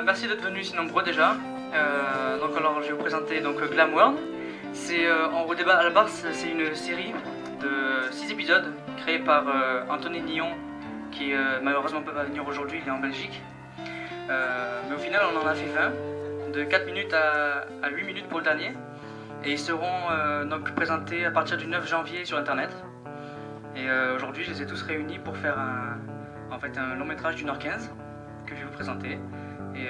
merci d'être venus si nombreux déjà. Donc alors je vais vous présenter donc Glam World. C'est au début à la base c'est une série de 6 épisodes créée par Anthony Nillon qui malheureusement ne peut pas venir aujourd'hui, il est en Belgique. Mais au final on en a fait 20, de 4 minutes à 8 minutes pour le dernier. Et ils seront donc présentés à partir du 9 janvier sur internet. Et aujourd'hui je les ai tous réunis pour faire un long métrage d'1h15 que je vais vous présenter. Et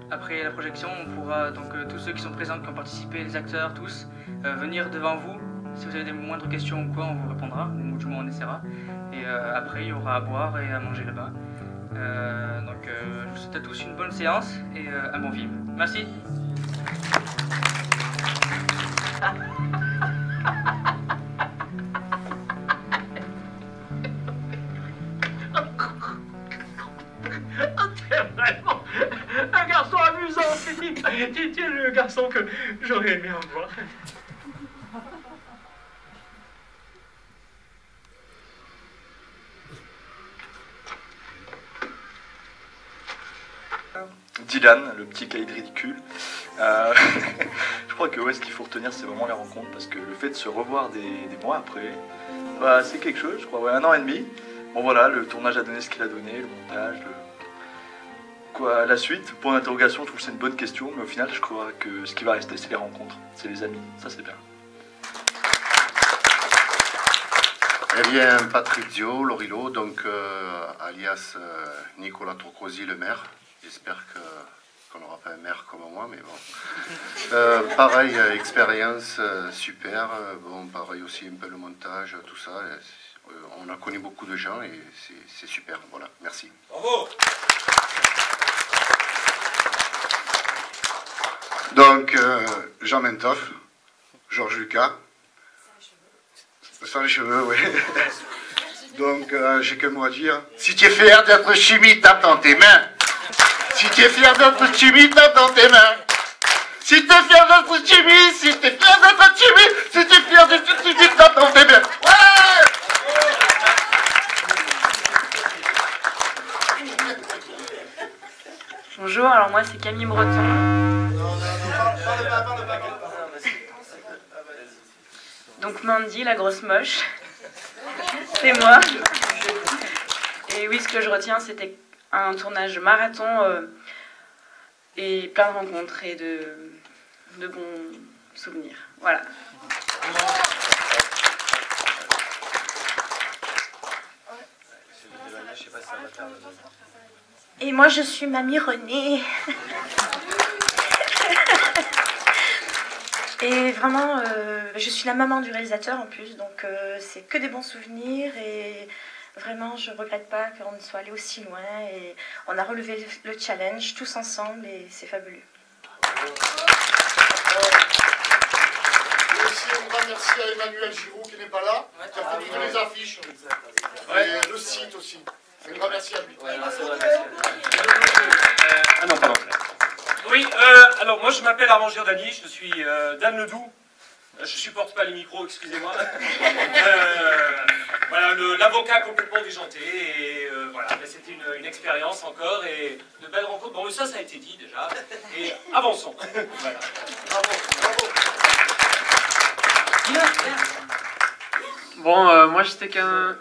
après la projection, on pourra, tous ceux qui sont présents, qui ont participé, les acteurs, tous, venir devant vous. Si vous avez des moindres questions ou quoi, on vous répondra, ou du moins on essaiera. Et après, il y aura à boire et à manger là-bas. Je vous souhaite à tous une bonne séance et un bon film. Merci. Vraiment un garçon amusant, tu es le garçon que j'aurais aimé avoir. Dylan, le petit caïd ridicule. Je crois que ce qu'il faut retenir, c'est vraiment les rencontres, parce que le fait de se revoir des mois après, c'est quelque chose, je crois, 1 an et demi. Bon voilà, le tournage a donné ce qu'il a donné, le montage, la suite, point d'interrogation, je trouve que c'est une bonne question, mais au final, je crois que ce qui va rester, c'est les rencontres, c'est les amis, ça c'est bien. Eh bien, Patrick Dio, Lorilo, donc alias Nicolas Turcosi, le maire. J'espère qu'on n'aura pas un maire comme moi, mais bon. Pareil, expérience super. Bon, pareil aussi un peu le montage, tout ça. On a connu beaucoup de gens et c'est super. Voilà, merci. Bravo. Donc, Jean Mentoff, Georges Lucas. Sans les cheveux, oui. Donc, j'ai qu'un mot à dire. Si tu es fier d'être chimie, tape dans tes mains. Si tu es fier d'être chimie, tape dans tes mains. Si tu es fier d'être chimie, si tu es fier d'être chimie, si tu es fier d'être chimie, tape dans tes mains. Ouais! Bonjour, alors moi c'est Camille Breton. Donc Mandy, la grosse moche, c'est moi. Et oui, ce que je retiens, c'était un tournage marathon et plein de rencontres et de bons souvenirs. Voilà. Et moi, je suis Mamie Renée. Et vraiment, je suis la maman du réalisateur en plus, donc c'est que des bons souvenirs et vraiment, je ne regrette pas qu'on soit allé aussi loin et on a relevé le challenge tous ensemble et c'est fabuleux. Et aussi un grand merci à Emmanuel Giroud qui n'est pas là, qui a fait toutes les affiches. Et le site aussi. Un grand merci à lui. Ah non, pardon. Oui, alors moi je m'appelle Armand Giordani, je suis Dan Ledoux. Je supporte pas les micros, excusez-moi. Voilà, l'avocat complètement déjanté. Et voilà, c'était une expérience encore et de belles rencontres. Bon, ça a été dit déjà. Et avançons. Voilà. Bravo. Bon, moi j'étais qu'un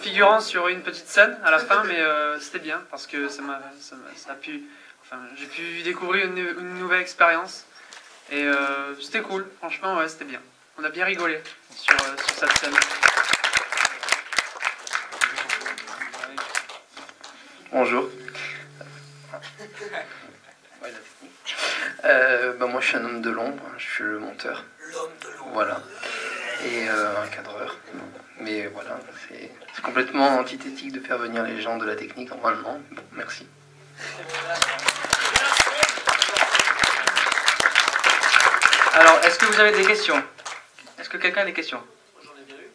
figurant sur une petite scène à la fin, mais c'était bien parce que j'ai pu découvrir une nouvelle expérience et c'était cool, franchement, ouais, c'était bien. On a bien rigolé sur cette scène. Bonjour. Moi je suis un homme de l'ombre, je suis le monteur. L'homme de l'ombre. Voilà. Et un cadreur. Mais voilà, c'est complètement antithétique de faire venir les gens de la technique normalement. Bon, merci. Alors, est-ce que vous avez des questions? Est-ce que quelqu'un a des questions? J'en ai bien eu.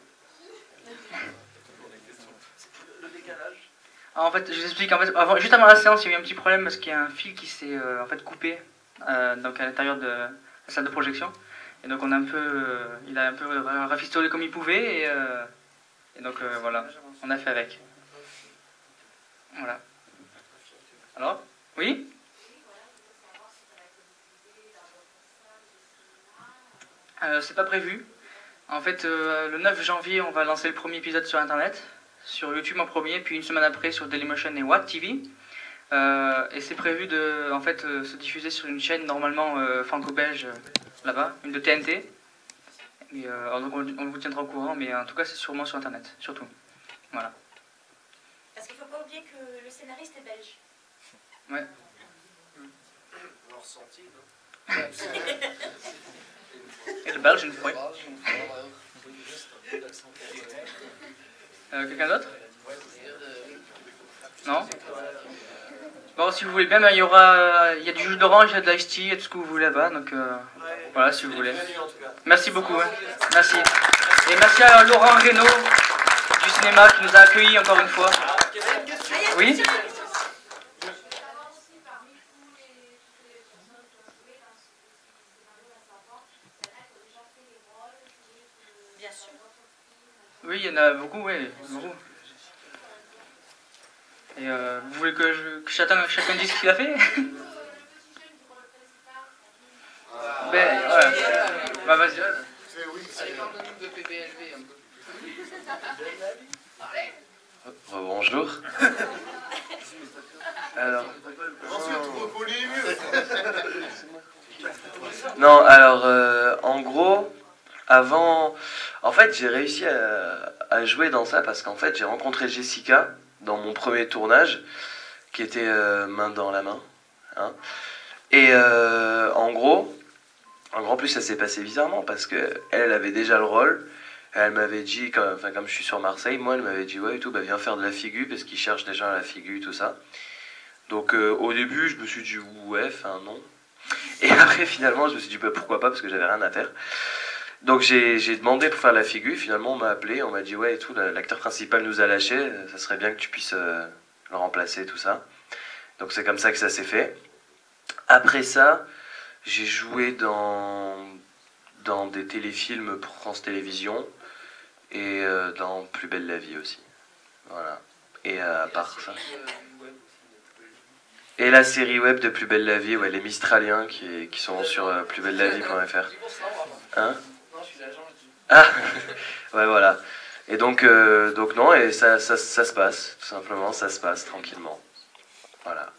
Le décalage. En fait, je vous explique. En fait, juste avant la séance, il y a eu un petit problème parce qu'il y a un fil qui s'est coupé donc à l'intérieur de la salle de projection. Et donc il a un peu rafistolé comme il pouvait et donc voilà, on a fait avec. Voilà. Alors? Oui. C'est pas prévu. En fait, le 9 janvier, on va lancer le premier épisode sur Internet, sur YouTube en premier, puis une semaine après sur Dailymotion et Watt TV. Et c'est prévu de se diffuser sur une chaîne normalement franco-belge là-bas, une de TNT. Et, donc on vous tiendra au courant, mais en tout cas c'est sûrement sur Internet, surtout. Voilà. Parce qu'il ne faut pas oublier que le scénariste est belge. Ouais. On ressenti, Et le belge une fois. Quelqu'un d'autre? Non? Bon, si vous voulez bien, il y a du jus d'orange, il y a de l'ice tea, il y a tout ce que vous voulez là-bas, donc voilà, si vous voulez. Merci beaucoup, hein. Merci. Et merci à Laurent Reynaud du cinéma qui nous a accueillis encore une fois. Oui? Bien sûr. Oui, il y en a beaucoup, oui, beaucoup. Et vous voulez que chacun dise ce qu'il a fait? Ben, ouais. Bah vas-y. Bonjour. Alors. Non, alors, en gros, avant. En fait, j'ai réussi à jouer dans ça parce qu'en fait, j'ai rencontré Jessica dans mon premier tournage, qui était main dans la main. Hein. Et en gros, plus ça s'est passé bizarrement parce qu'elle avait déjà le rôle. Elle m'avait dit, comme je suis sur Marseille, moi elle m'avait dit ouais et tout, bah viens faire de la figure parce qu'ils cherchent déjà la figure, tout ça. Donc au début je me suis dit ouais, enfin non. Et après finalement je me suis dit bah, pourquoi pas parce que j'avais rien à faire. Donc j'ai demandé pour faire la figure, finalement on m'a appelé, on m'a dit ouais et tout, l'acteur principal nous a lâché, ça serait bien que tu puisses le remplacer, tout ça. Donc c'est comme ça que ça s'est fait. Après ça, j'ai joué dans des téléfilms pour France Télévisions et dans Plus belle la vie aussi. Voilà. Et à part ça. Et la série web de Plus belle la vie, ouais, les Mistraliens qui sont sur plusbellelavie.fr. Hein? Ah ouais, voilà. Et donc non, et ça se passe, tout simplement, ça se passe tranquillement. Voilà.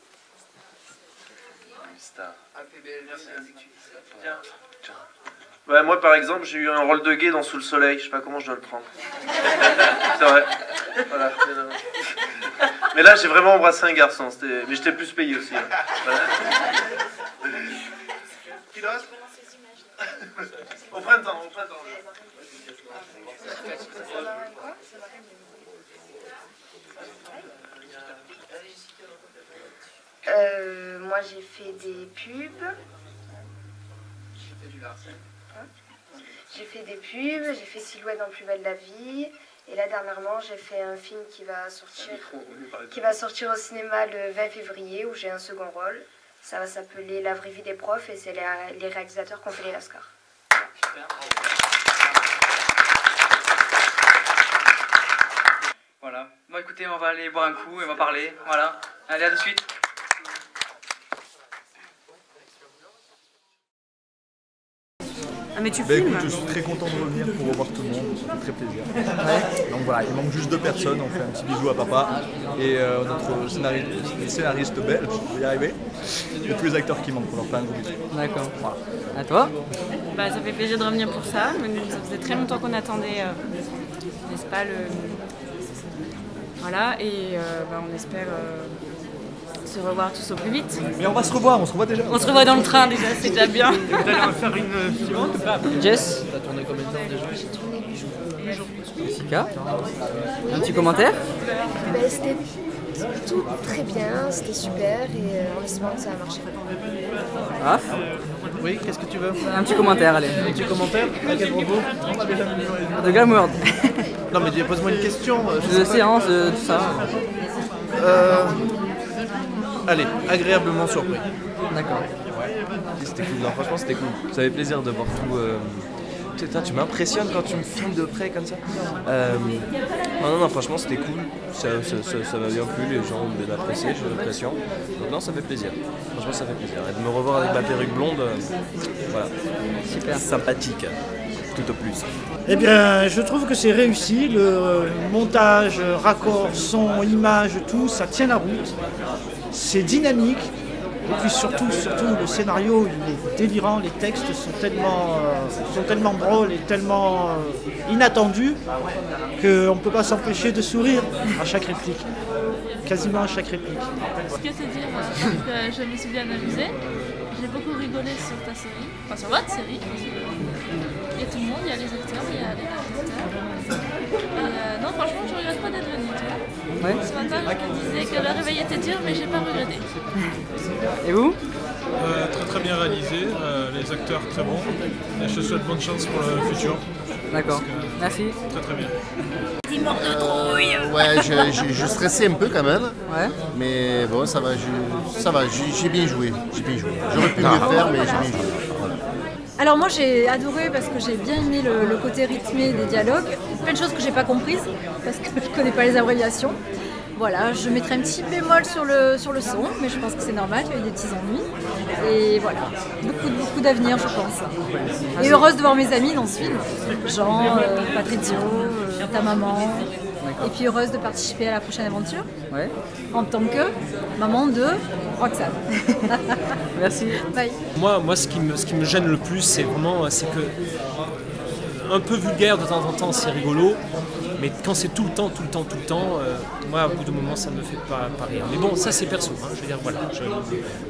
Ouais, moi par exemple, j'ai eu un rôle de gay dans Sous le soleil, je sais pas comment je dois le prendre. C'est vrai. Voilà. Mais là, j'ai vraiment embrassé un garçon, mais j'étais plus payé aussi. Hein. Voilà. Qui le reste? Au printemps, au printemps. Moi j'ai fait des pubs. J'ai fait des pubs, j'ai fait Silhouette dans Plus belle la vie. Et là dernièrement j'ai fait un film qui va sortir au cinéma le 20 février où j'ai un second rôle. Ça va s'appeler La vraie vie des profs et c'est les réalisateurs qui ont fait les Lascars. Voilà. Bon écoutez, on va aller boire un coup et on va parler. Voilà. Allez, à de suite. Ah mais tu Bah filmes? écoute, je suis très content de revenir pour revoir tout le monde, ça fait très plaisir. Ouais. Donc voilà, il manque juste 2 personnes, on fait un petit bisou à papa et notre scénariste belge, je vais y arriver, et tous les acteurs qui manquent, on leur fait un gros bisou. D'accord. Voilà. À toi? Bah, ça fait plaisir de revenir pour ça. Ça faisait très longtemps qu'on attendait, n'est-ce pas, Voilà, et on espère se revoir tous au plus vite. Mais on va se revoir déjà. On se revoit dans le train déjà, c'est déjà bien. Vous allez en faire une suivante ou pas? Jess, t'as tourné combien de temps déjà? J'ai tourné 8 jours. Jessica, un petit commentaire? C'était tout très bien, c'était super et en espérant que ça va marcher. Raph? Oui, qu'est-ce que tu veux? Un petit commentaire, allez. Un petit commentaire? À quel propos? De Glamworld. Non mais pose-moi une question. De séance, tout ça. Allez, agréablement surpris. D'accord. C'était cool, non, franchement c'était cool. Ça fait plaisir de voir tu m'impressionnes quand tu me filmes de près comme ça. Non, franchement, c'était cool. Ça m'a bien plu, les gens ont bien apprécié, j'ai l'impression. Donc non, ça fait plaisir. Franchement, ça fait plaisir. Et de me revoir avec ma perruque blonde, voilà. Super. Sympathique, tout au plus. Eh bien, je trouve que c'est réussi. Le montage, raccord, son, image, tout, ça tient la route. C'est dynamique. Et puis surtout, le scénario, il est délirant. Les textes sont tellement drôles et tellement inattendus qu'on ne peut pas s'empêcher de sourire à chaque réplique. Quasiment à chaque réplique. Ce que te dire, je me suis bien amusée. J'ai beaucoup rigolé sur ta série, enfin sur votre série. Il y a tout le monde, il y a les acteurs, il y a les réalisateurs. Et non, franchement, je regrette pas d'être venue. Ouais. Ce matin, je me disais que le réveil était dur, mais j'ai pas regretté. Et vous? Très bien réalisé, les acteurs très bons. Et je te souhaite bonne chance pour le futur. D'accord, merci. Très bien. Ouais, je stressais un peu quand même. Ouais. Mais bon, ça va, j'ai bien joué. J'aurais pu mieux faire, mais j'ai bien joué. Voilà. Alors moi j'ai adoré parce que j'ai bien aimé le côté rythmé des dialogues. Plein de choses que j'ai pas comprises parce que je connais pas les abréviations. Voilà, je mettrai un petit bémol sur le son, mais je pense que c'est normal, il y a eu des petits ennuis. Et voilà, beaucoup d'avenir je pense. Et heureuse de voir mes amis dans ce film. Jean, Patrizio, ta maman. Et puis heureuse de participer à la prochaine aventure. Ouais. En tant que maman de Roxane. Merci. Bye. Moi ce qui me gêne le plus, c'est que un peu vulgaire de temps en temps, c'est rigolo. Mais quand c'est tout le temps, moi, à bout de moment, ça ne me fait pas rire. Mais bon, ça, c'est perso. Hein. Je veux dire, voilà,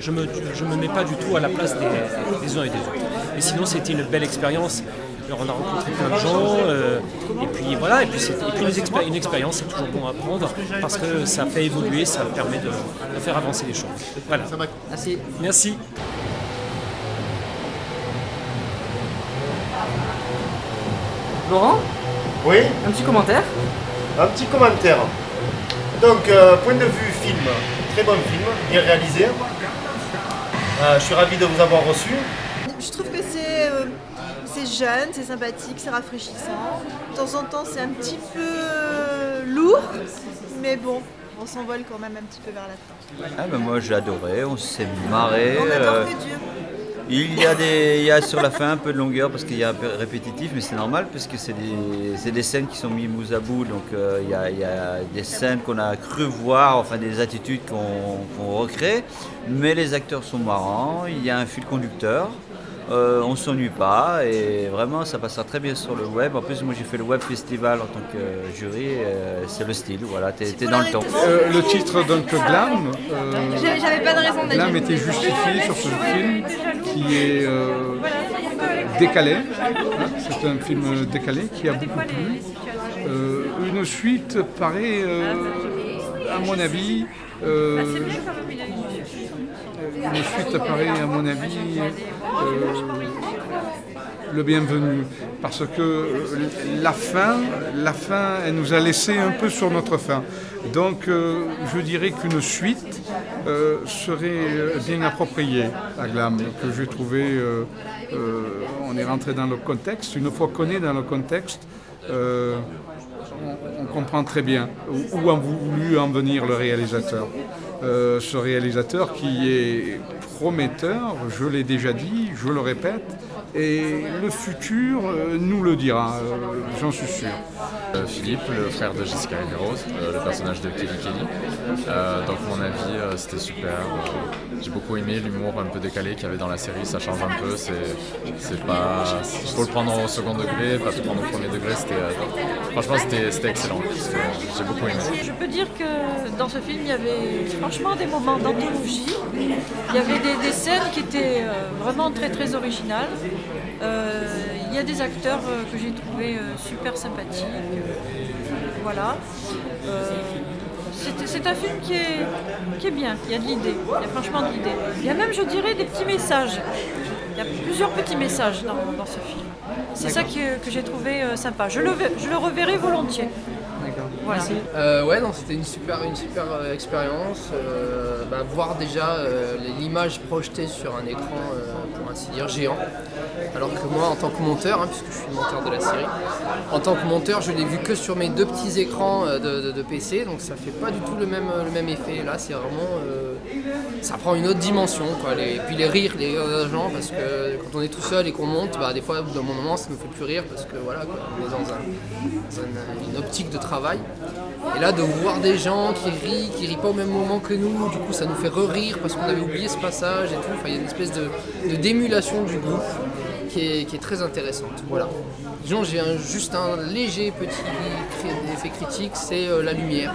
je me mets pas du tout à la place des uns et des autres. Mais sinon, c'était une belle expérience. Alors, on a rencontré plein de gens. Et puis, voilà. Et puis une expérience, c'est toujours bon à prendre parce que ça fait évoluer, ça permet de faire avancer les choses. Voilà. Merci. Merci. Laurent? Oui. Un petit commentaire? Un petit commentaire. Donc, point de vue film, très bon film, bien réalisé. Je suis ravi de vous avoir reçu. Je trouve que c'est jeune, c'est sympathique, c'est rafraîchissant. De temps en temps, c'est un petit peu lourd, mais bon, on s'envole quand même un petit peu vers la fin. Ah ben moi j'ai adoré, on s'est marré. On adore que Dieu. Il y a sur la fin un peu de longueur parce qu'il y a un peu répétitif, mais c'est normal parce que c'est des scènes qui sont mises bout à bout. Donc il y a des scènes qu'on a cru voir, enfin des attitudes qu'on recrée. Mais les acteurs sont marrants, il y a un fil conducteur. On ne s'ennuie pas et vraiment ça passera très bien sur le web. En plus moi j'ai fait le web festival en tant que jury, c'est le style, voilà, t'es dans le temps. Le titre donc Glam, j'avais pas de raison d'être Glam était justifié sur ce film qui est décalé, hein, c'est un film décalé qui a beaucoup plu. Une suite paraît à mon avis le bienvenu, parce que la fin, elle nous a laissé un peu sur notre faim. Donc je dirais qu'une suite serait bien appropriée à Glam, que j'ai trouvé, on est rentré dans le contexte, une fois qu'on est dans le contexte, on comprend très bien où a voulu en venir le réalisateur. Ce réalisateur qui est prometteur, je l'ai déjà dit, je le répète, et le futur nous le dira, j'en suis sûr. Philippe, le frère de Jessica Rose, le personnage de Kelly Kelly. Donc mon avis, c'était super. J'ai beaucoup aimé l'humour un peu décalé qu'il y avait dans la série, ça change un peu. C'est pas, il faut le prendre au second degré, pas tout prendre au premier degré. Franchement, c'était excellent. J'ai beaucoup aimé. Je peux dire que dans ce film, il y avait franchement des moments d'anthologie. Il y avait des scènes qui étaient vraiment très très originales. Il y a des acteurs que j'ai trouvés super sympathiques. Voilà. C'est un film qui est bien, il y a de l'idée, il y a franchement de l'idée. Il y a même, je dirais, des petits messages. Il y a plusieurs petits messages dans ce film. C'est ça que j'ai trouvé sympa. Je le reverrai volontiers. D'accord. Voilà. Ouais, non, c'était une super expérience. Voir déjà l'image projetée sur un écran pour un ainsi dire, géant. Alors que moi, en tant que monteur, puisque je suis monteur de la série, en tant que monteur, je l'ai vu que sur mes 2 petits écrans de PC, donc ça fait pas du tout le même effet. Là, c'est vraiment... ça prend une autre dimension, quoi. Et puis les rires, les gens, parce que quand on est tout seul et qu'on monte, des fois, au bout d'un moment, ça me fait plus rire, parce que voilà, quoi, on est dans une optique de travail. Et là, de voir des gens qui rient pas au même moment que nous, du coup, ça nous fait re-rire, parce qu'on avait oublié ce passage et tout. Enfin, il y a une espèce d'émulation du groupe qui est très intéressante. Voilà. Disons, j'ai juste un léger petit effet critique, c'est la lumière.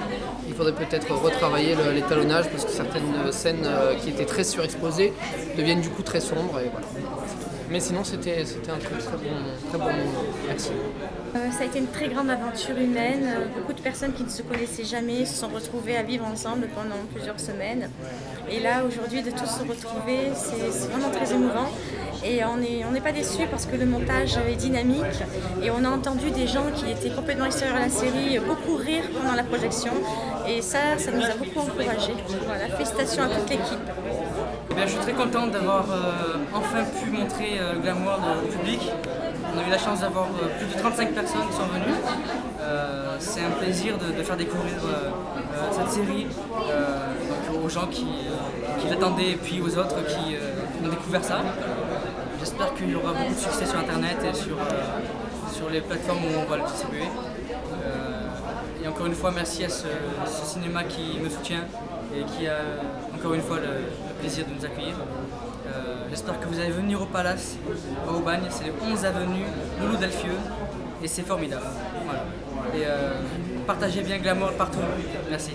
Il faudrait peut-être retravailler l'étalonnage parce que certaines scènes qui étaient très surexposées deviennent du coup très sombres. Et voilà. Mais sinon, c'était un très bon moment. Merci. Ça a été une très grande aventure humaine. Beaucoup de personnes qui ne se connaissaient jamais se sont retrouvées à vivre ensemble pendant plusieurs semaines. Et là, aujourd'hui, de tous se retrouver, c'est vraiment très émouvant. Et on n'est pas déçus parce que le montage est dynamique. Et on a entendu des gens qui étaient complètement extérieurs à la série beaucoup rire pendant la projection. Et ça nous a beaucoup encouragés. Voilà, félicitations à toute l'équipe. Je suis très contente d'avoir enfin pu montrer Glamour au public. On a eu la chance d'avoir plus de 35 personnes qui sont venues. C'est un plaisir de faire découvrir cette série donc aux gens qui l'attendaient et puis aux autres qui ont découvert ça. J'espère qu'il y aura beaucoup de succès sur internet et sur les plateformes où on va le distribuer. Et encore une fois, merci à ce cinéma qui me soutient et qui a encore une fois le plaisir de nous accueillir. J'espère que vous allez venir au Palace, à Aubagne, c'est les 11 avenue Loulou Delfieux et c'est formidable. Voilà. Et partagez bien Glamour partout. Merci.